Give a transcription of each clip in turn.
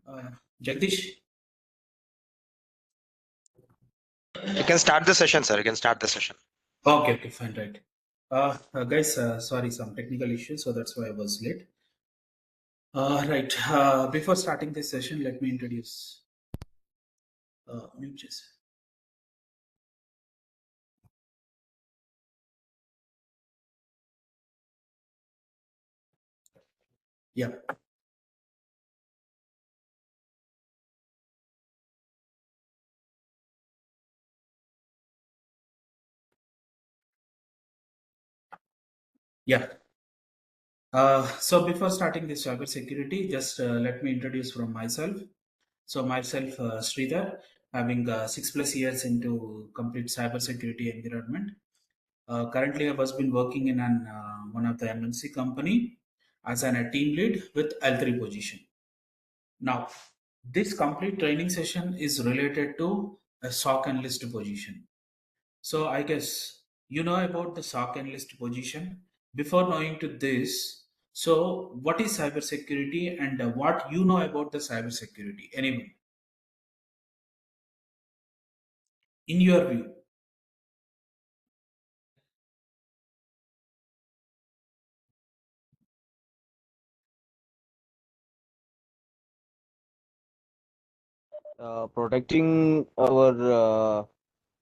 Uh, Jagdish? You can start the session, sir. You can start the session. Okay, fine, right. Guys, sorry, some technical issues, so that's why I was late. Right, before starting this session, let me introduce mute just. Yeah, yeah. So before starting this cybersecurity, just let me introduce from myself. So myself, Sridhar, having 6+ years into complete cybersecurity environment. Currently, I was been working in one of the MNC company as a team lead with L3 position. Now, this complete training session is related to a SOC analyst position. So I guess you know about the SOC analyst position. Before knowing to this, so what is cybersecurity and what you know about the cybersecurity? Anyone, in your view? Protecting our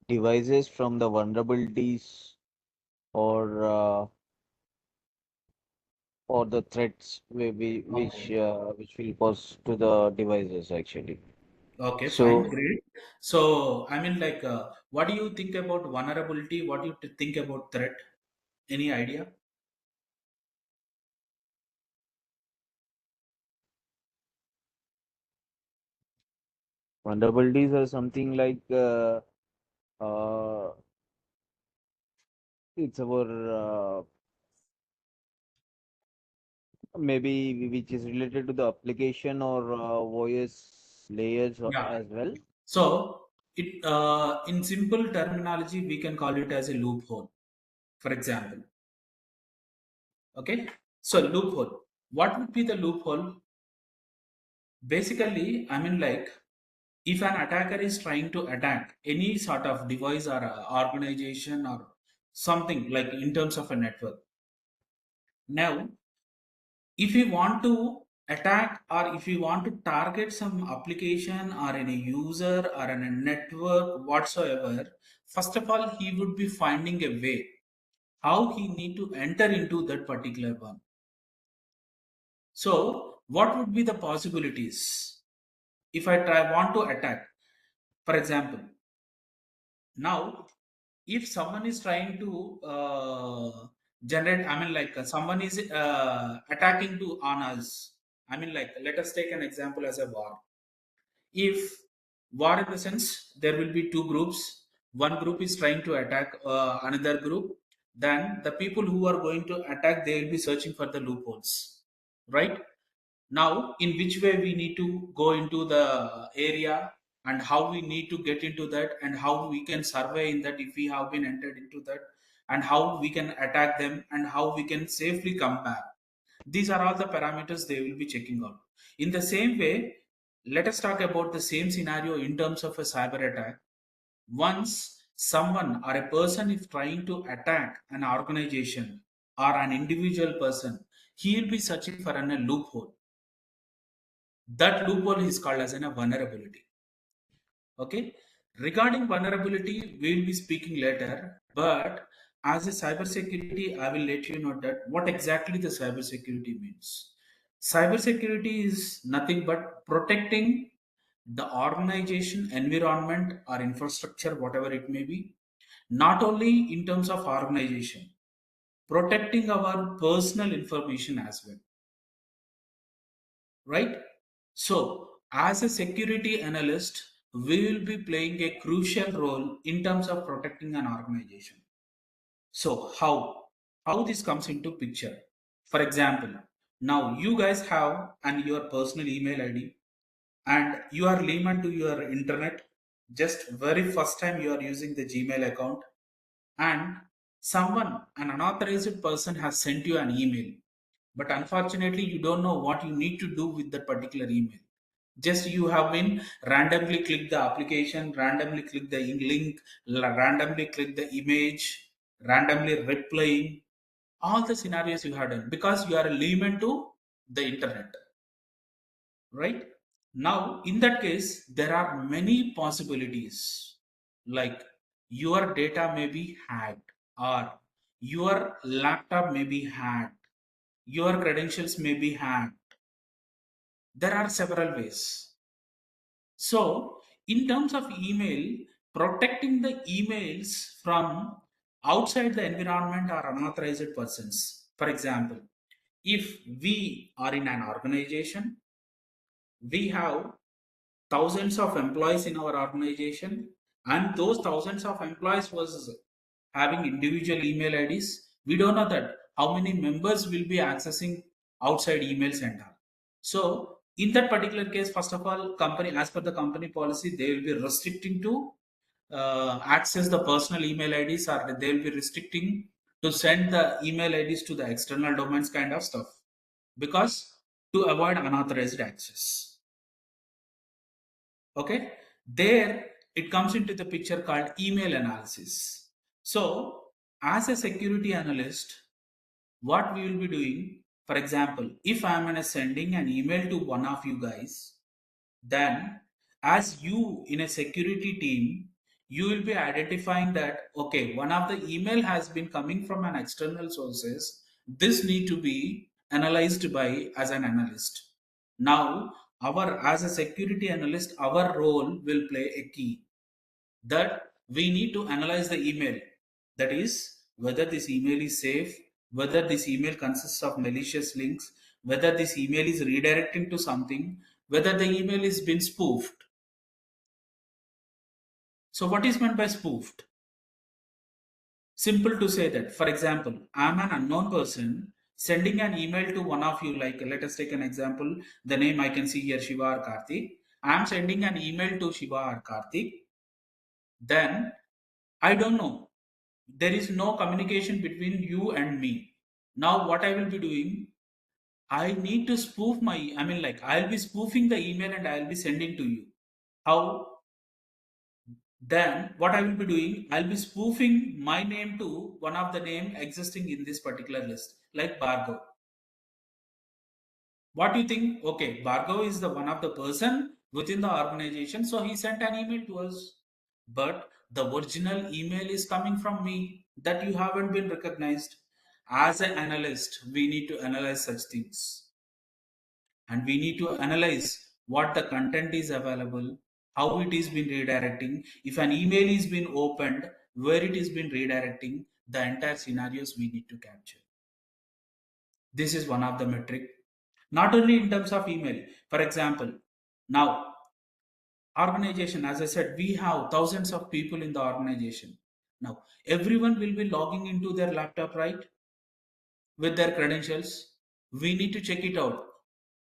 devices from the vulnerabilities or uh, or the threats Okay. which will cause to the devices actually. Okay, fine, So great. So, I mean, like, what do you think about vulnerability? What do you think about threat? Any idea? vulnerabilities are something like uh, it's our maybe which is related to the application or OS layers Yeah. as well. So, in simple terminology, we can call it as a loophole. For example, okay. So, loophole. What would be the loophole? Basically, I mean, like, if an attacker is trying to attack any sort of device or organization or something like in terms of a network. Now, if you want to attack or if you want to target some application or any user or in a network whatsoever, first of all he would be finding a way how he need to enter into that particular one. So what would be the possibilities if I try want to attack? For example, now if someone is trying to generate, I mean, like, someone is attacking to on us, I mean, like, let us take an example as a war. If war in the sense, there will be two groups. One group is trying to attack another group. Then the people who are going to attack, they will be searching for the loopholes, right? Now in which way we need to go into the area, and how we need to get into that, and how we can survey in that if we have been entered into that, and how we can attack them, and how we can safely come back. These are all the parameters they will be checking out. In the same way, let us talk about the same scenario in terms of a cyber attack. Once someone or a person is trying to attack an organization or an individual person, he will be searching for a loophole. That loophole is called as a vulnerability. Okay. Regarding vulnerability, we will be speaking later. But as a cybersecurity, I will let you know that what exactly the cybersecurity means. Cybersecurity is nothing but protecting the organization, environment, or infrastructure, whatever it may be. Not only in terms of organization, protecting our personal information as well, right? So, as a security analyst, we will be playing a crucial role in terms of protecting an organization. So, how this comes into picture? For example, now you guys have and your personal email ID, and you are layman to your internet. Just very first time you are using the Gmail account, and someone, an unauthorized person, has sent you an email, but unfortunately you don't know what you need to do with that particular email. Just you have been randomly click the application, randomly click the link, randomly click the image, randomly replying. All the scenarios you have done because you are a layman to the internet, right? Now, in that case, there are many possibilities like your data may be hacked, or your laptop may be hacked, your credentials may be hacked. There are several ways. So, in terms of email, protecting the emails from outside the environment or unauthorized persons. For example, if we are in an organization, we have thousands of employees in our organization, and those thousands of employees was having individual email IDs. We don't know that how many members will be accessing outside emails and all. So in that particular case, first of all, company as per the company policy, they will be restricting to access the personal email IDs, or they will be restricting to send the email IDs to the external domains kind of stuff, because to avoid unauthorized access. Okay, there it comes into the picture called email analysis. So as a security analyst, what we will be doing, for example, if I am sending an email to one of you guys, then as you in a security team, you will be identifying that okay, one of the email has been coming from an external sources. This need to be analyzed by as an analyst. Now our as a security analyst, our role will play a key, that we need to analyze the email, that is whether this email is safe, whether this email consists of malicious links, whether this email is redirecting to something, whether the email is been spoofed. So what is meant by spoofed? Simple to say that, for example, I am an unknown person sending an email to one of you, like let us take an example, the name I can see here, Shiva or Karthik. I am sending an email to Shiva or Karthik, then I don't know, there is no communication between you and me. Now what I will be doing, I need to spoof my, I mean like I'll be spoofing the email and I'll be sending to you. How? Then what I will be doing, I'll be spoofing my name to one of the name existing in this particular list, like Bargo. What do you think? Okay, Bargo is the one of the person within the organization, so he sent an email to us. But the original email is coming from me, that you haven't been recognized. As an analyst, we need to analyze such things, and we need to analyze what the content is available, how it is been redirecting. If an email is been opened, where it is been redirecting, the entire scenarios we need to capture. This is one of the metric. Not only in terms of email. For example, now organization, as I said, we have thousands of people in the organization. Now everyone will be logging into their laptop, right, with their credentials. We need to check it out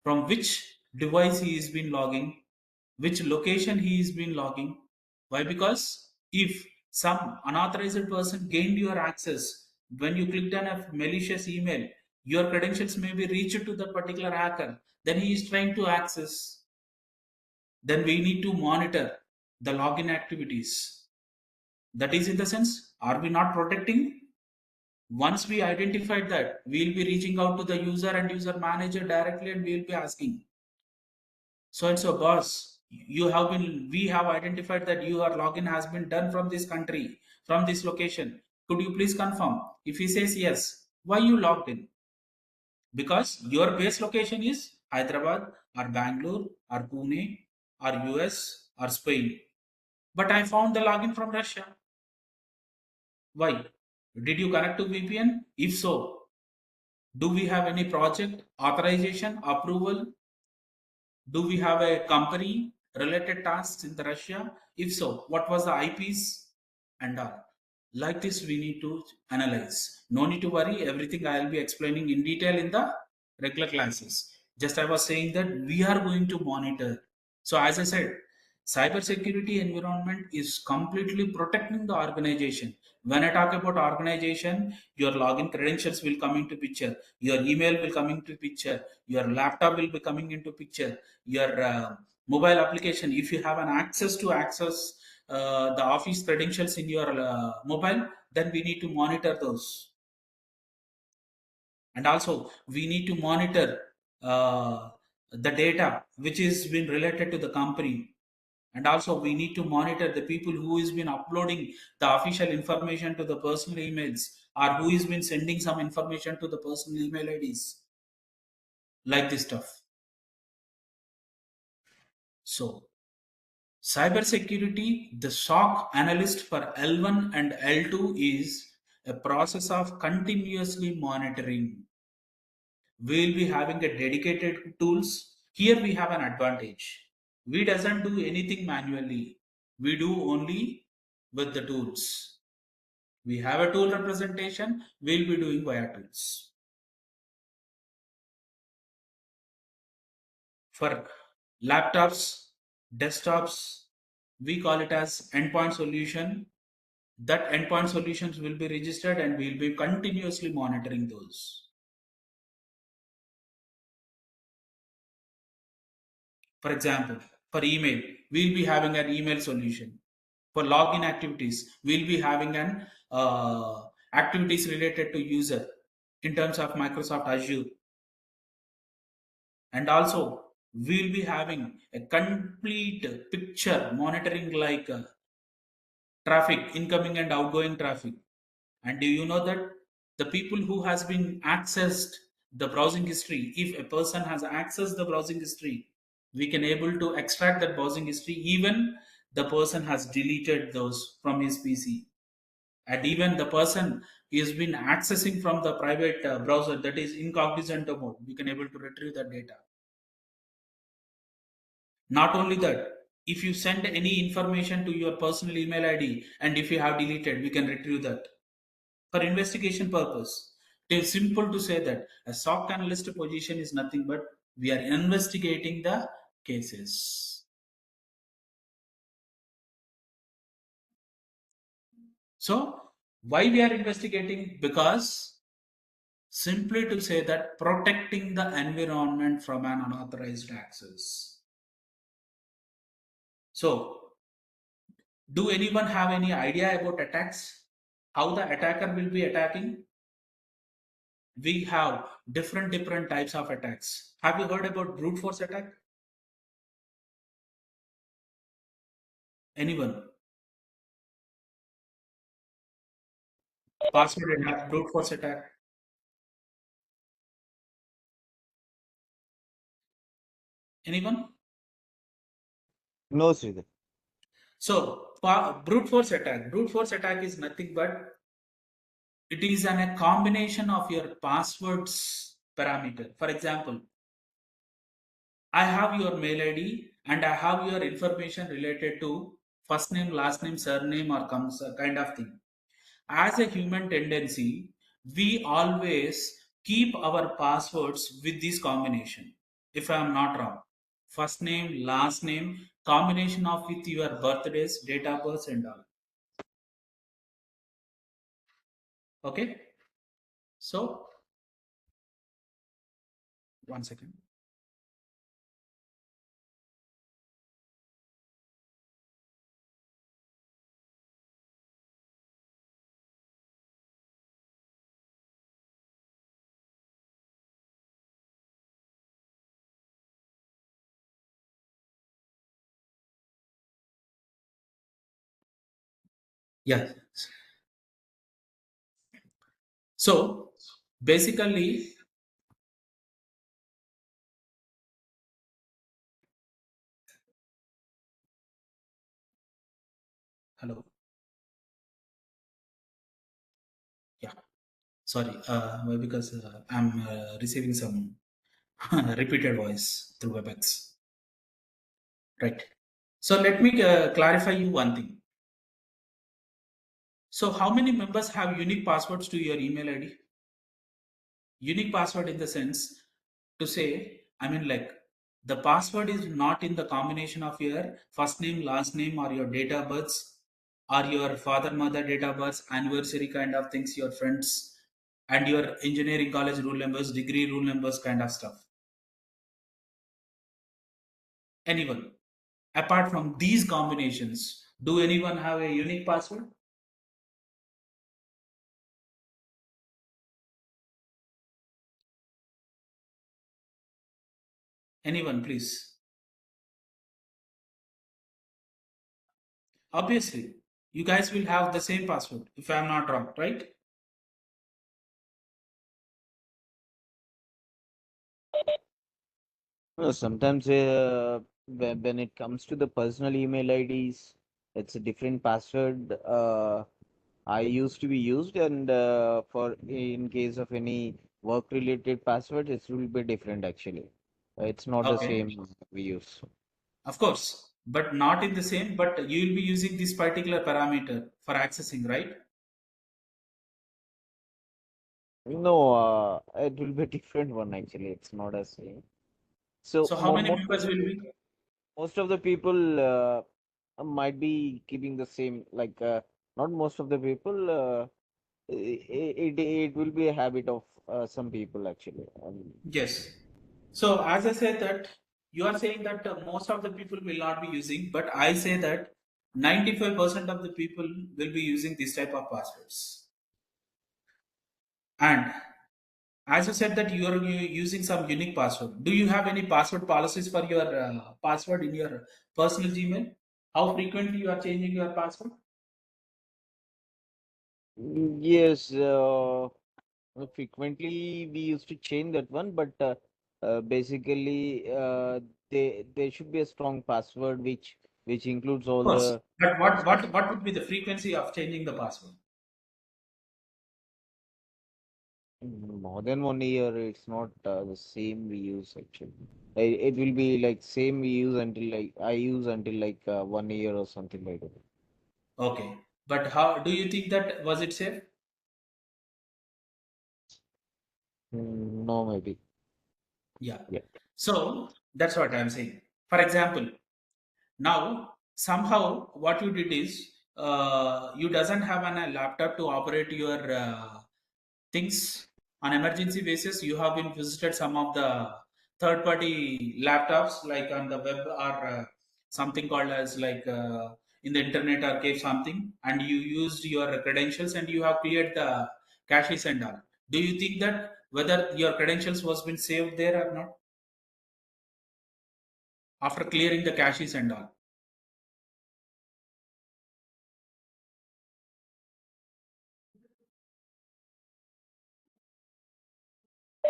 from which device he is been logging, which location he is been logging. Why? Because if some unauthorized person gained your access when you clicked on a malicious email, your credentials may be reached to the particular hacker, then he is trying to access. Then we need to monitor the login activities. That is in the sense, are we not protecting? Once we identified that, we'll be reaching out to the user and user manager directly, and we'll be asking, so and so boss, you have been, we have identified that your login has been done from this country, from this location. Could you please confirm? If he says yes, why you logged in? Because your base location is Hyderabad or Bangalore or Pune or US or Spain. But I found the login from Russia. Why? Did you connect to VPN? If so, do we have any project, authorization, approval? Do we have a company related tasks in the Russia? If so, what was the IPs and all? Like this, we need to analyze. No need to worry. Everything I will be explaining in detail in the regular classes. Just I was saying that we are going to monitor. So as I said, Cybersecurity environment is completely protecting the organization. When I talk about organization, your login credentials will come into picture, your email will come into picture, your laptop will be coming into picture, your mobile application. If you have an access to access the office credentials in your mobile, then we need to monitor those. And also we need to monitor the data which is been related to the company, and also we need to monitor the people who has been uploading the official information to the personal emails, or who has been sending some information to the personal email IDs, like this stuff. So cybersecurity, the SOC analyst for L1 and L2 is a process of continuously monitoring. We'll be having a dedicated tools. Here we have an advantage. We doesn't do anything manually, we do only with the tools. We have a tool representation, we'll be doing via tools. For laptops, desktops, we call it as endpoint solution. That endpoint solutions will be registered and we'll be continuously monitoring those. For example, for email, we'll be having an email solution. For login activities, we'll be having an activities related to user in terms of Microsoft Azure. And also, we'll be having a complete picture monitoring, like traffic, incoming and outgoing traffic. And do you know that the people who has been accessed the browsing history, if a person has accessed the browsing history, we can able to extract that browsing history even the person has deleted those from his PC. And even the person has been accessing from the private browser, that is incognito mode, we can able to retrieve that data. Not only that, if you send any information to your personal email ID and if you have deleted, we can retrieve that for investigation purpose. It is simple to say that a SOC analyst position is nothing but we are investigating the cases. So why we are investigating? Because simply to say that protecting the environment from an unauthorized access. So do anyone have any idea about attacks? How the attacker will be attacking? We have different types of attacks. Have you heard about brute force attack? Anyone? Password attack, brute force attack. Anyone? No, Sridhar. So brute force attack. Brute force attack is nothing but it is a combination of your passwords parameter. For example, I have your mail ID and I have your information related to first name, last name, surname, or comes kind of thing. As a human tendency, we always keep our passwords with this combination. If I am not wrong, first name, last name, combination of with your birthdays, date of birth, and all. Okay. So one second. Yeah. So basically, hello. Yeah. Sorry. Because I'm receiving some repeated voice through WebEx. Right. So let me clarify you one thing. So how many members have unique passwords to your email ID? Unique password in the sense to say, I mean, like The password is not in the combination of your first name, last name, or your date of birth, or your father, mother date of birth, anniversary kind of things, your friends, and your engineering college rule numbers, degree rule numbers kind of stuff. Anyone apart from these combinations, do anyone have a unique password? Anyone, please? Obviously, you guys will have the same password if I'm not wrong, right? Sometimes when it comes to the personal email IDs, it's a different password. I used to be used, and for in case of any work related password, it will be different actually. It's not the Okay, same we use. of course, but not in the same, but you will be using this particular parameter for accessing, right? No, it will be a different one actually. It's not the same. So So how many members will be? most of the people might be keeping the same. Like not most of the people. It will be a habit of some people actually. Yes. So as I said that you are saying that most of the people will not be using, but I say that 95% of the people will be using this type of passwords. And as you said that you are using some unique password. Do you have any password policies for your password in your personal Gmail? How frequently you are changing your password? Yes, frequently we used to change that one, but basically there should be a strong password which includes Of all course. the But what would be the frequency of changing the password? more than 1 year. It's not the same we use actually. It will be like same we use until like I use until like 1 year or something like that. Okay. But how do you think that was it safe? No, maybe. Yeah. Yeah. So that's what I'm saying. For example, now somehow what you did is you doesn't have a laptop to operate your things on emergency basis. You have been visited some of the third party laptops like on the web or something called as like in the internet archive something, and you used your credentials and you have cleared the caches and all. Do you think that whether your credentials was been saved there or not after clearing the caches and all?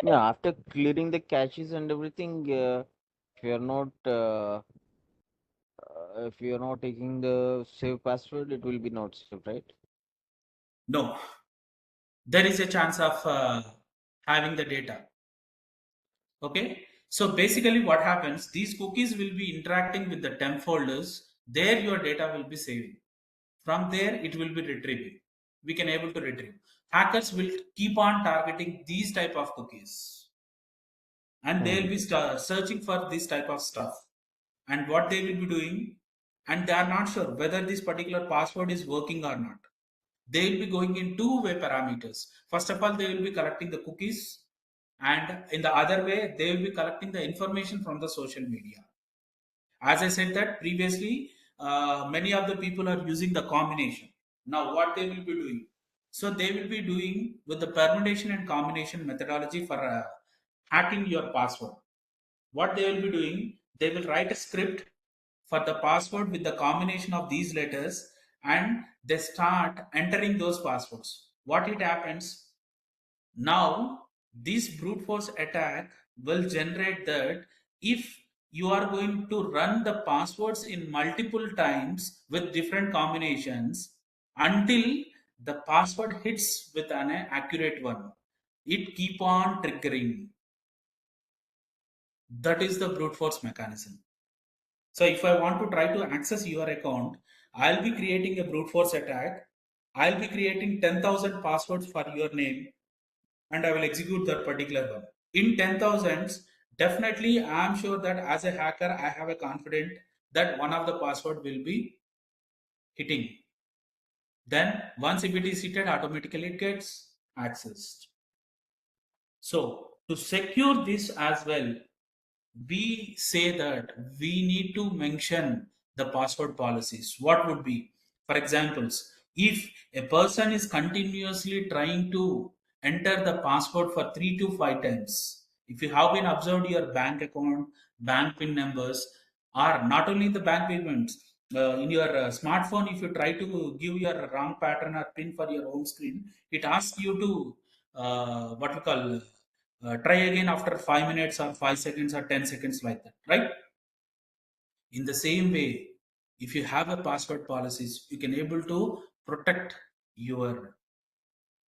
Yeah, after clearing the caches and everything, if you're not if you're not taking the save password, it will be not saved, right? No, there is a chance of having the data. Okay, so basically what happens, these cookies will be interacting with the temp folders. There your data will be saving. From there it will be retrieving. We can able to retrieve. Hackers will keep on targeting these type of cookies, and they will Hmm. be searching for this type of stuff. And what they will be doing, and they are not sure whether this particular password is working or not. They will be going in two-way parameters. First of all, they will be collecting the cookies, and in the other way, they will be collecting the information from the social media. As I said that previously, many of the people are using the combination. Now, what they will be doing? So they will be doing with the permutation and combination methodology for hacking your password. What they will be doing? They will write a script for the password with the combination of these letters, and they start entering those passwords. What it happens now, this brute force attack will generate that if you are going to run the passwords in multiple times with different combinations until the password hits with an accurate one, it keep on triggering. That is the brute force mechanism. So if I want to try to access your account, I'll be creating a brute force attack. I'll be creating 10,000 passwords for your name, and I will execute that particular one. In 10,000s, Definitely, I'm sure that as a hacker, I have a confidence that one of the password will be hitting. Then once if it is hit, automatically it gets accessed. So to secure this as well, we say that we need to mention the password policies. What would be, for examples, if a person is continuously trying to enter the password for 3 to 5 times, if you have been observed your bank account, bank pin numbers, or not only the bank payments, in your smartphone, if you try to give your wrong pattern or pin for your home screen, it asks you to what we call try again after 5 minutes or 5 seconds or 10 seconds, like that, right? In the same way, if you have a password policies, you can able to protect your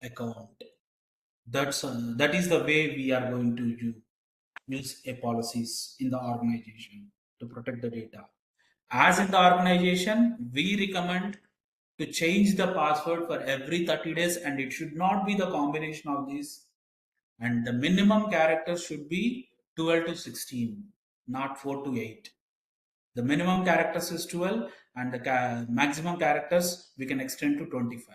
account. That is the way we are going to use a policies in the organization to protect the data. As in the organization, we recommend to change the password for every 30 days, and it should not be the combination of these, and the minimum characters should be 12 to 16, not 4 to 8. The minimum characters is 12, and the maximum characters we can extend to 25.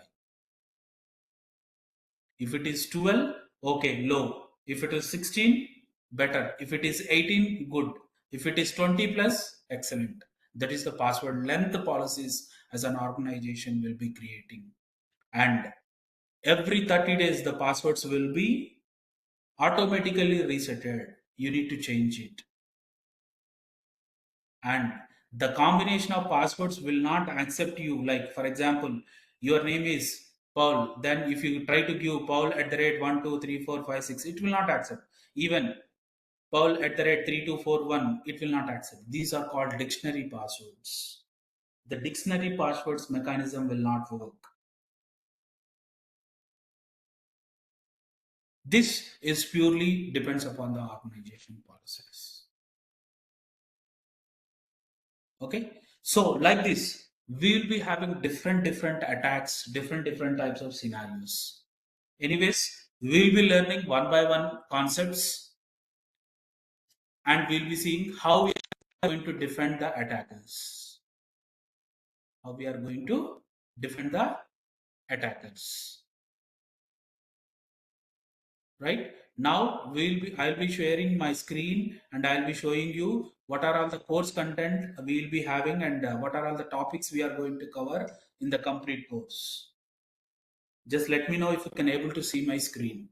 If it is 12, okay, low. If it is 16, better. If it is 18, good. If it is 20 plus, excellent. That is the password length policies as an organization will be creating. And every 30 days, the passwords will be automatically resetted. You need to change it. And the combination of passwords will not accept you. Like, for example, your name is Paul. Then, if you try to give Paul at the rate 1, 2, 3, 4, 5, 6, it will not accept. Even Paul at the rate 3241, it will not accept. These are called dictionary passwords. The dictionary passwords mechanism will not work. This is purely depends upon the organization policies. Okay, so like this, we will be having different attacks, different types of scenarios. Anyways, we will be learning one by one concepts, and we'll be seeing how we are going to defend the attackers. How we are going to defend the attackers. Right now, I'll be sharing my screen, and I'll be showing you what are all the course content we'll be having, and what are all the topics we are going to cover in the complete course. Just let me know if you can able to see my screen.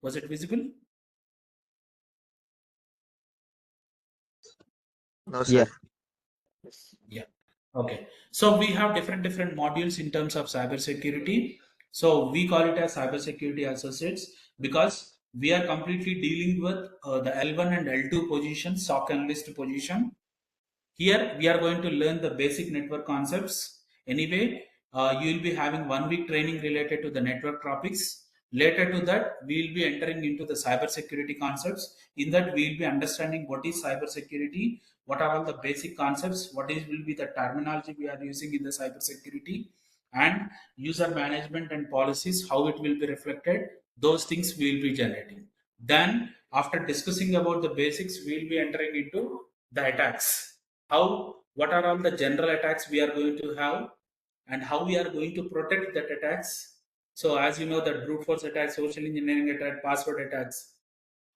Was it visible? No, Yeah. sir. Yeah. Okay. So we have different modules in terms of cybersecurity. So we call it as cybersecurity associates because we are completely dealing with the L1 and L2 position, SOC analyst position. Here we are going to learn the basic network concepts. Anyway, you will be having 1 week training related to the network topics. Later to that, we will be entering into the cybersecurity concepts. In that, we will be understanding what is cybersecurity, what are all the basic concepts, what is will be the terminology we are using in the cybersecurity, and user management and policies, how it will be reflected. Those things we will be generating. Then, after discussing about the basics, we will be entering into the attacks. How, what are all the general attacks we are going to have, and how we are going to protect that attacks. So as you know, that brute force attacks, social engineering attack, password attacks,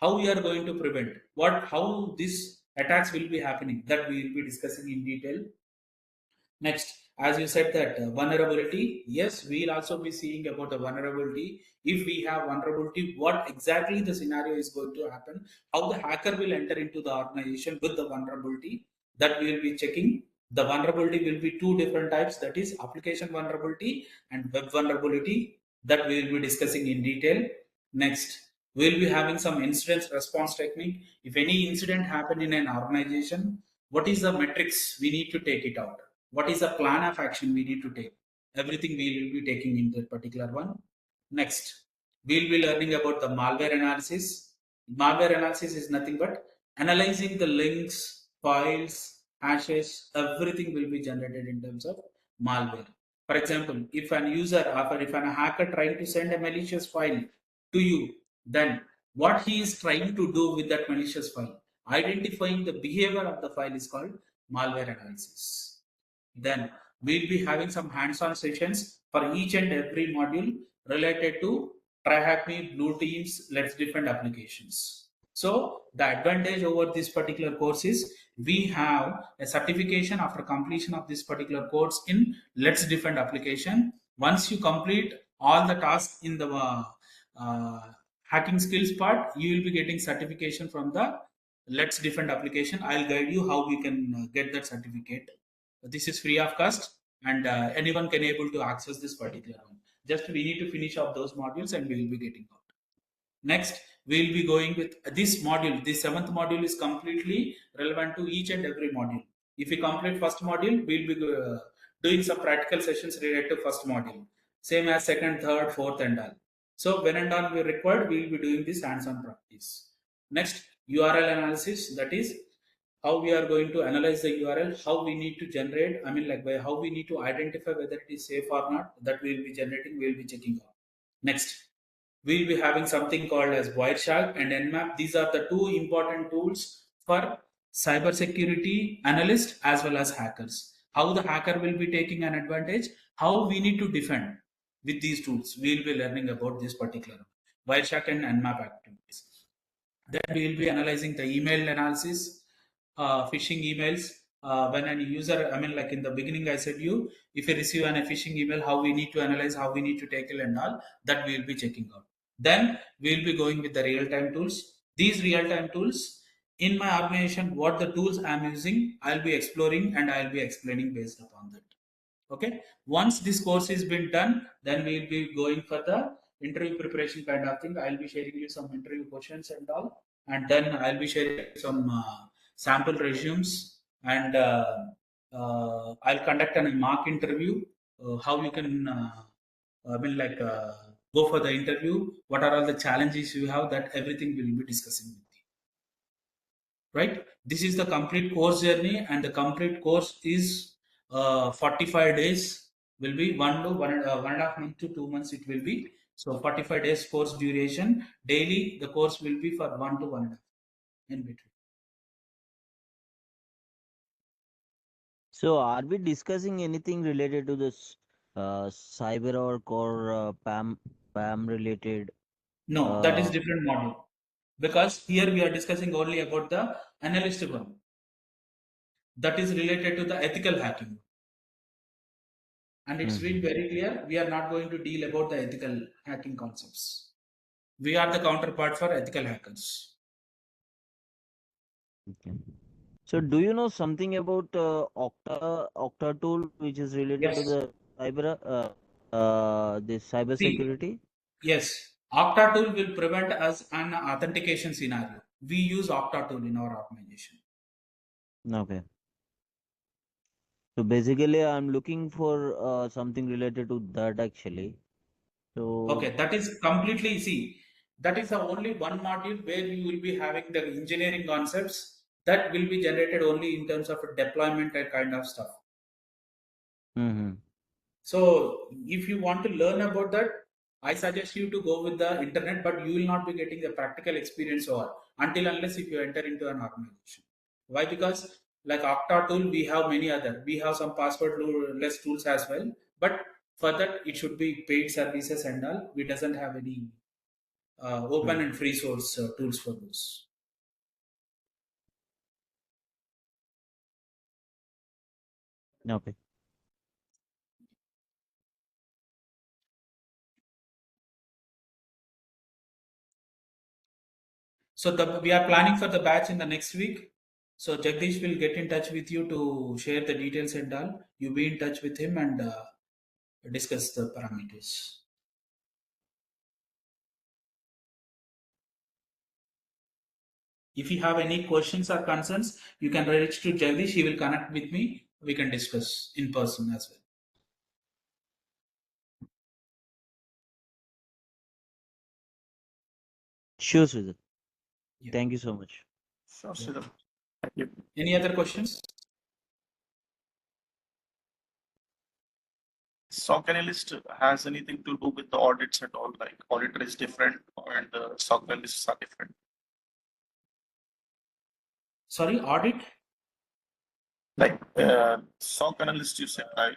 how we are going to prevent, what, how these attacks will be happening, that we will be discussing in detail. Next, as you said that vulnerability, yes, we'll also be seeing about the vulnerability. If we have vulnerability, what exactly the scenario is going to happen, how the hacker will enter into the organization with the vulnerability, that we will be checking. The vulnerability will be two different types, that is application vulnerability and web vulnerability, that we will be discussing in detail. Next, we'll be having some incident response technique. If any incident happen in an organization, what is the metrics we need to take it out, what is the plan of action we need to take, everything we will be taking in that particular one. Next, we'll be learning about the malware analysis. Malware analysis is nothing but analyzing the links, files, hashes, everything will be generated in terms of malware. For example, if an user or if an hacker trying to send a malicious file to you, then what he is trying to do with that malicious file, identifying the behavior of the file is called malware analysis. Then we'll be having some hands-on sessions for each and every module related to TryHackMe, Blue Teams, Let's Defend applications. So the advantage over this particular course is we have a certification after completion of this particular course in Let's Defend application. Once you complete all the tasks in the uh, hacking skills part, you will be getting certification from the Let's Defend application. I'll guide you how we can get that certificate. This is free of cost, and anyone can able to access this particular one. Just we need to finish off those modules and we will be getting out. Next, we will be going with this module. This seventh module is completely relevant to each and every module. If we complete first module, we will be doing some practical sessions related to first module. Same as second, third, fourth, and all. So when and all we required, we will be doing this hands-on practice. Next, URL analysis. That is how we are going to analyze the URL, how we need to generate. I mean, like how we need to identify whether it is safe or not. That we will be generating. We will be checking out. Next, we'll be having something called as Wireshark and Nmap. These are the two important tools for cybersecurity analysts as well as hackers. How the hacker will be taking an advantage, how we need to defend with these tools. We'll be learning about this particular Wireshark and Nmap activities. Then we will be analyzing the email analysis, phishing emails. When a user, I mean, like in the beginning, I said you, if you receive a phishing email, how we need to analyze, how we need to tackle and all, that we will be checking out. Then we will be going with the real-time tools. These real-time tools, in my organization, what the tools I'm using, I'll be exploring and I'll be explaining based upon that. Okay. Once this course is been done, then we will be going for the interview preparation kind of thing. I'll be sharing you some interview questions and all, and then I'll be sharing some sample resumes, and I'll conduct a mock interview. How you can, I mean, like go for the interview. What are all the challenges you have? That everything we'll be discussing with you. Right? This is the complete course journey, and the complete course is 45 days. Will be 1.5 months to 2 months. It will be so 45 days course duration. Daily, the course will be for 1 to 1.5 in between. So, are we discussing anything related to this cyber or PAM related? No, that is Uh, different module, because here we are discussing only about the analyst one. That is related to the ethical hacking, and it's been mhm. very clear. We are not going to deal about the ethical hacking concepts. We are the counterpart for ethical hackers. Okay. So, do you know something about Okta tool, which is related to Yes. the this cyber See, security? yes, Okta tool will prevent us an authentication scenario. We use Okta tool in our organization. Okay. So basically, I'm looking for something related to that actually. So, Okay, that is completely, see, that is the only one module where you will be having the engineering concepts that will be generated only in terms of a deployment and kind of stuff. mm-hmm. So if you want to learn about that, I suggest you to go with the internet, but you will not be getting the practical experience or until unless if you enter into an organization. Why? Because like Okta tool, we have many other. We have some password-less tools as well, but for that it should be paid services and all. We doesn't have any open Mm. and free source tools for those. Okay. So we are planning for the batch in the next week. So Jagdish will get in touch with you to share the details and all. You be in touch with him and discuss the parameters. If you have any questions or concerns, you can reach to Jagdish. He will connect with me. We can discuss in person as well. Sure, Sridhar. Yeah. Thank you so much. Sure, Yeah. Siddharth. Thank you. Any other questions? SOC analyst has anything to do with the audits at all? Like auditor is different and the SOC analysts are different. Sorry, audit? Like SOC analyst, you said, right?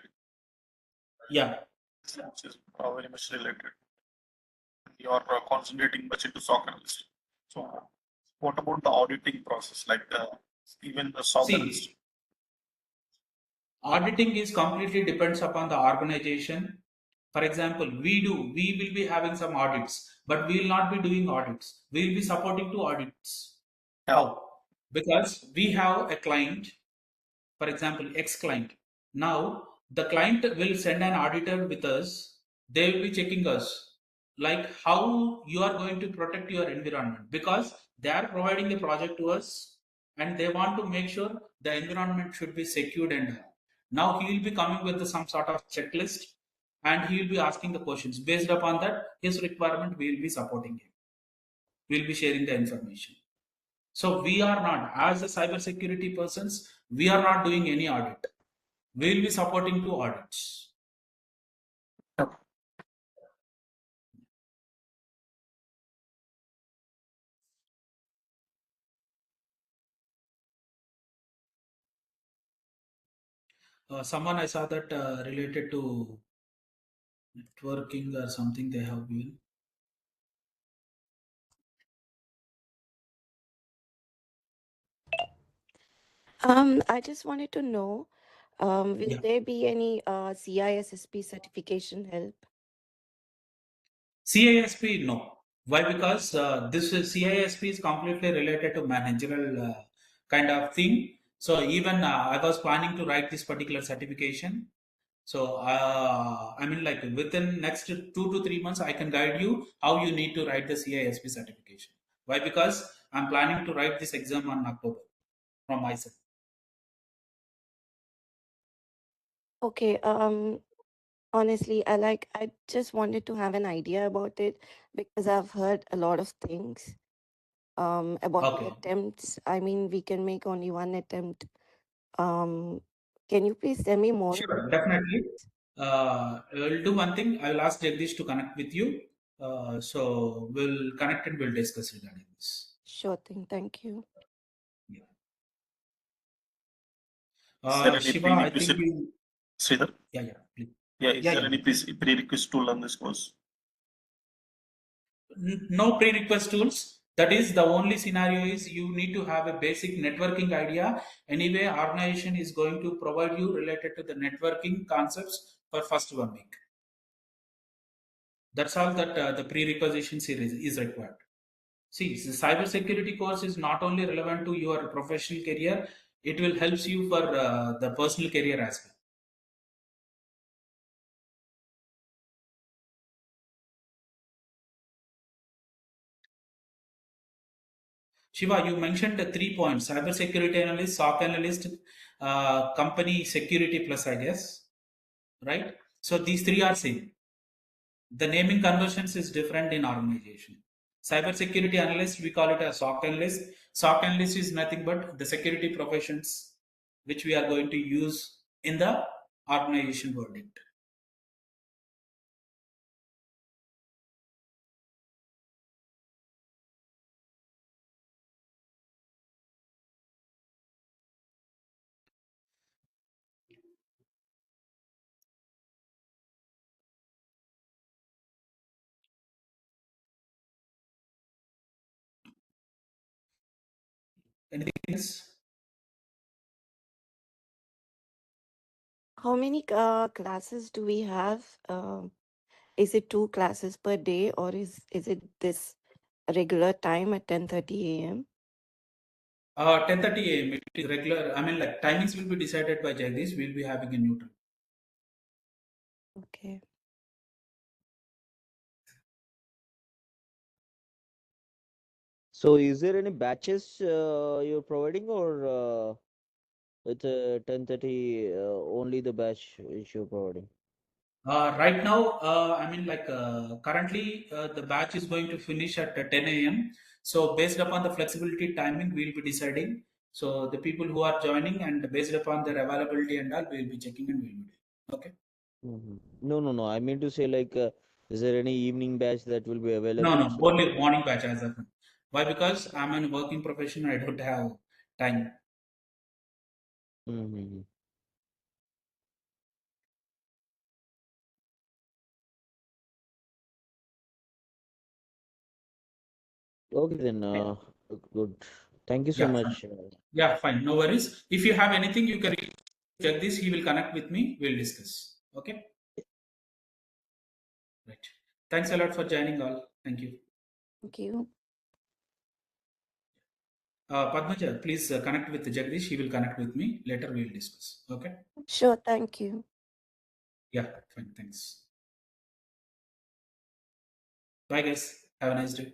Yeah. Which is very much related. You are concentrating much into SOC analyst. So, what about the auditing process? Like even the SOC analyst. See, auditing is completely depends upon the organization. For example, we will be having some audits, but we will not be doing audits. We will be supporting to audits. Yeah. How? Because we have a client, for example, X client. Now, the client will send an auditor with us. They will be checking us, like how you are going to protect your environment, because they are providing a project to us and they want to make sure the environment should be secured. And now he will be coming with some sort of checklist and he will be asking the questions. Based upon that, his requirement, we will be supporting him. We will be sharing the information. So we are not, as a cybersecurity persons, we are not doing any audit. We will be supporting to audits. Someone I saw that related to networking or something they have been. I just wanted to know, will Yeah. there be any CISSP certification help? CISP, no. Why? Because this CISP is completely related to managerial kind of thing. So even I was planning to write this particular certification. So I mean, like within next 2 to 3 months, I can guide you how you need to write the CISP certification. Why? Because I'm planning to write this exam on October from myself. Okay, honestly, I just wanted to have an idea about it because I've heard a lot of things about the Okay. attempts. I mean, we can make only one attempt. Can you please tell me more Sure, about definitely. We'll do one thing. I will ask Jagdish to connect with you. So we'll connect and we'll discuss regarding this. Sure thing? Thank you. Yeah. Is there any Shiva, I think prerequisite? you. Sridhar? Yeah, please. Yeah, is there Yeah. any prerequisite to learn this course? No pre-request tools. That is the only scenario is you need to have a basic networking idea. Anyway, organization is going to provide you related to the networking concepts for first 1 week. That's all that the prerequisition series is required. See, the cybersecurity course is not only relevant to your professional career, it will helps you for the personal career as well. Shiva, you mentioned the 3 points: cybersecurity analyst, SOC analyst, company security plus, I guess, right? So these three are same. The naming conversions is different in organization. Cybersecurity analyst, we call it a SOC analyst. SOC analyst is nothing but the security professions which we are going to use in the organization verdict. Anything else? How many classes do we have? Is it 2 classes per day, or is it this regular time at 10:30 a.m.? 10:30 a.m. It is regular. I mean, like timings will be decided by Jagdish. We'll be having a neutral. Okay. So is there any batches you're providing, or it's a 10:30 only the batch which you're providing? Right now, I mean, like currently, the batch is going to finish at 10 a.m. So, based upon the flexibility timing, we'll be deciding. So, the people who are joining and based upon their availability and all, we'll be checking and we'll be doing. Okay. No. I mean to say, like, is there any evening batch that will be No, available? no, So, only morning batch as of now. Why? Because I'm in a working profession. I don't have time. mm-hmm. Okay, then, good. Thank you so Yeah, fine. much. Yeah, fine. No worries. If you have anything, you can check this. He will connect with me. We'll discuss. Okay. Right. Thanks a lot for joining all. Thank you. Thank you. Padmaja, please connect with Jagdish. He will connect with me. Later we will discuss. Okay. Sure, thank you. Yeah, fine. Thanks. Bye, guys. Have a nice day.